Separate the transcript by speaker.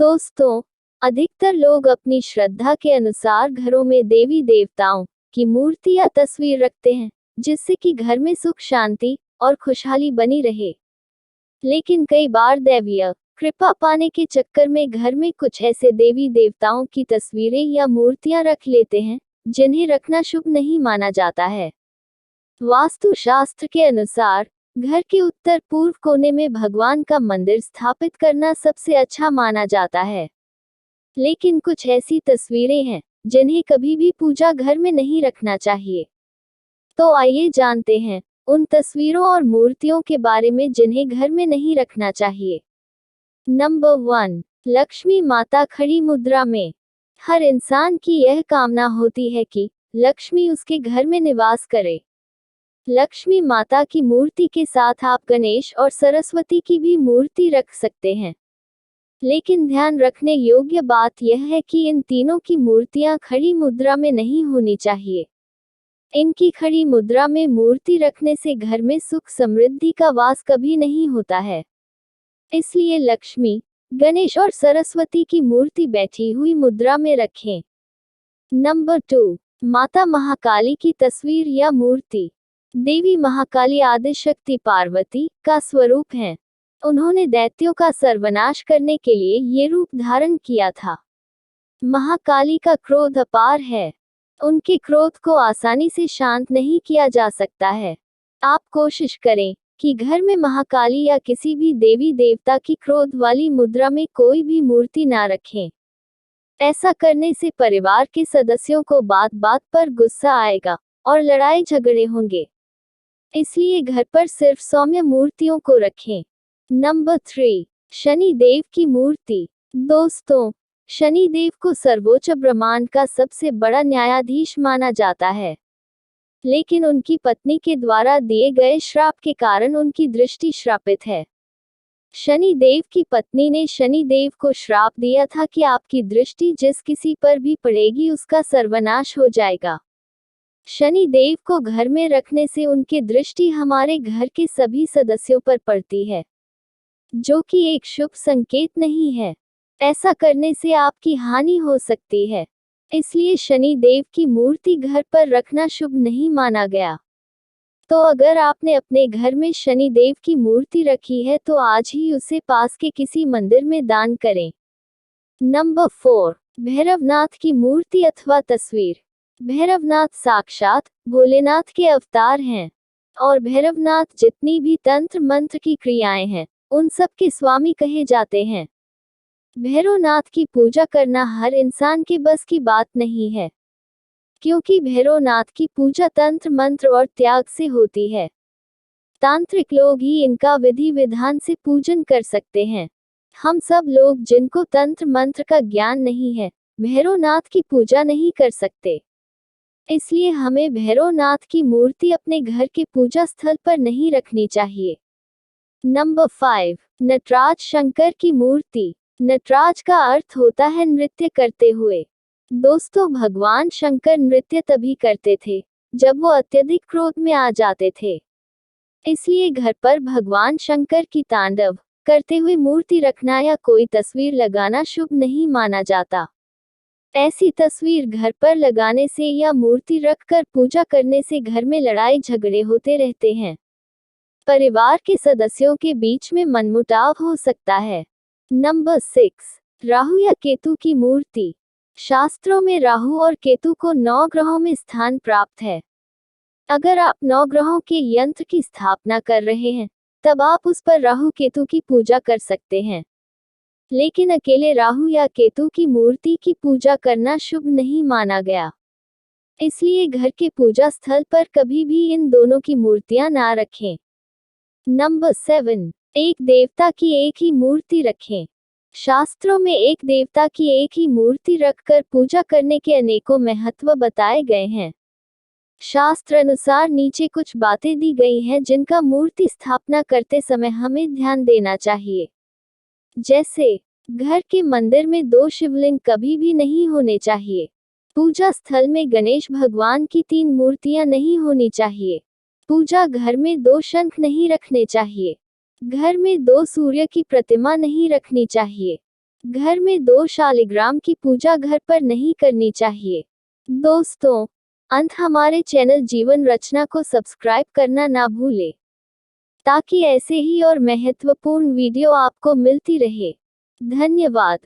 Speaker 1: दोस्तों, अधिकतर लोग अपनी श्रद्धा के अनुसार घरों में देवी देवताओं की मूर्ति या तस्वीर रखते हैं, जिससे कि घर में सुख शांति और खुशहाली बनी रहे। लेकिन कई बार दैवीय कृपा पाने के चक्कर में घर में कुछ ऐसे देवी देवताओं की तस्वीरें या मूर्तियां रख लेते हैं, जिन्हें रखना शुभ नहीं माना जाता है। वास्तु शास्त्र के अनुसार घर के उत्तर पूर्व कोने में भगवान का मंदिर स्थापित करना सबसे अच्छा माना जाता है। लेकिन कुछ ऐसी तस्वीरें हैं जिन्हें कभी भी पूजा घर में नहीं रखना चाहिए। तो आइए जानते हैं उन तस्वीरों और मूर्तियों के बारे में जिन्हें घर में नहीं रखना चाहिए। नंबर 1, लक्ष्मी माता खड़ी मुद्रा में। हर इंसान की यह कामना होती है कि लक्ष्मी उसके घर में निवास करे। लक्ष्मी माता की मूर्ति के साथ आप गणेश और सरस्वती की भी मूर्ति रख सकते हैं। लेकिन ध्यान रखने योग्य बात यह है कि इन तीनों की मूर्तियां खड़ी मुद्रा में नहीं होनी चाहिए। इनकी खड़ी मुद्रा में मूर्ति रखने से घर में सुख समृद्धि का वास कभी नहीं होता है। इसलिए लक्ष्मी, गणेश और सरस्वती की मूर्ति बैठी हुई मुद्रा में रखें। नंबर 2, माता महाकाली की तस्वीर या मूर्ति। देवी महाकाली आदिशक्ति पार्वती का स्वरूप हैं। उन्होंने दैत्यों का सर्वनाश करने के लिए ये रूप धारण किया था। महाकाली का क्रोध अपार है। उनके क्रोध को आसानी से शांत नहीं किया जा सकता है। आप कोशिश करें कि घर में महाकाली या किसी भी देवी देवता की क्रोध वाली मुद्रा में कोई भी मूर्ति ना रखें। ऐसा करने से परिवार के सदस्यों को बात बात पर गुस्सा आएगा और लड़ाई झगड़े होंगे। इसलिए घर पर सिर्फ सौम्य मूर्तियों को रखें। नंबर 3, शनि देव की मूर्ति। दोस्तों, शनि देव को सर्वोच्च ब्रह्मांड का सबसे बड़ा न्यायाधीश माना जाता है। लेकिन उनकी पत्नी के द्वारा दिए गए श्राप के कारण उनकी दृष्टि श्रापित है। शनि देव की पत्नी ने शनि देव को श्राप दिया था कि आपकी दृष्टि जिस किसी पर भी पड़ेगी उसका सर्वनाश हो जाएगा। शनि देव को घर में रखने से उनकी दृष्टि हमारे घर के सभी सदस्यों पर पड़ती है, जो कि एक शुभ संकेत नहीं है। ऐसा करने से आपकी हानि हो सकती है। इसलिए शनि देव की मूर्ति घर पर रखना शुभ नहीं माना गया। तो अगर आपने अपने घर में शनि देव की मूर्ति रखी है तो आज ही उसे पास के किसी मंदिर में दान करें। नंबर 4, भैरवनाथ की मूर्ति अथवा तस्वीर। भैरवनाथ साक्षात भोलेनाथ के अवतार हैं और भैरवनाथ जितनी भी तंत्र मंत्र की क्रियाएं हैं उन सब के स्वामी कहे जाते हैं। भैरवनाथ की पूजा करना हर इंसान के बस की बात नहीं है, क्योंकि भैरवनाथ की पूजा तंत्र मंत्र और त्याग से होती है। तांत्रिक लोग ही इनका विधि विधान से पूजन कर सकते हैं। हम सब लोग जिनको तंत्र मंत्र का ज्ञान नहीं है, भैरवनाथ की पूजा नहीं कर सकते। इसलिए हमें भैरवनाथ की मूर्ति अपने घर के पूजा स्थल पर नहीं रखनी चाहिए। नंबर 5, नटराज शंकर की मूर्ति। नटराज का अर्थ होता है नृत्य करते हुए। दोस्तों, भगवान शंकर नृत्य तभी करते थे जब वो अत्यधिक क्रोध में आ जाते थे। इसलिए घर पर भगवान शंकर की तांडव करते हुए मूर्ति रखना या कोई तस्वीर लगाना शुभ नहीं माना जाता। ऐसी तस्वीर घर पर लगाने से या मूर्ति रखकर पूजा करने से घर में लड़ाई झगड़े होते रहते हैं। परिवार के सदस्यों के बीच में मनमुटाव हो सकता है। नंबर 6, राहु या केतु की मूर्ति। शास्त्रों में राहु और केतु को 9 ग्रहों में स्थान प्राप्त है। अगर आप 9 ग्रहों के यंत्र की स्थापना कर रहे हैं, तब आप उस पर राहु केतु की पूजा कर सकते हैं। लेकिन अकेले राहु या केतु की मूर्ति की पूजा करना शुभ नहीं माना गया। इसलिए घर के पूजा स्थल पर कभी भी इन दोनों की मूर्तियां ना रखें। नंबर 7, एक देवता की एक ही मूर्ति रखें। शास्त्रों में एक देवता की एक ही मूर्ति रखकर पूजा करने के अनेकों महत्व बताए गए हैं। शास्त्र अनुसार नीचे कुछ बातें दी गई हैं जिनका मूर्ति स्थापना करते समय हमें ध्यान देना चाहिए। जैसे, घर के मंदिर में 2 शिवलिंग कभी भी नहीं होने चाहिए। पूजा स्थल में गणेश भगवान की 3 मूर्तियां नहीं होनी चाहिए। पूजा घर में 2 शंख नहीं रखने चाहिए। घर में 2 सूर्य की प्रतिमा नहीं रखनी चाहिए। घर में 2 शालिग्राम की पूजा घर पर नहीं करनी चाहिए। दोस्तों, अंत हमारे चैनल जीवन रचना को सब्सक्राइब करना ना भूलें, ताकि ऐसे ही और महत्वपूर्ण वीडियो आपको मिलती रहे। धन्यवाद।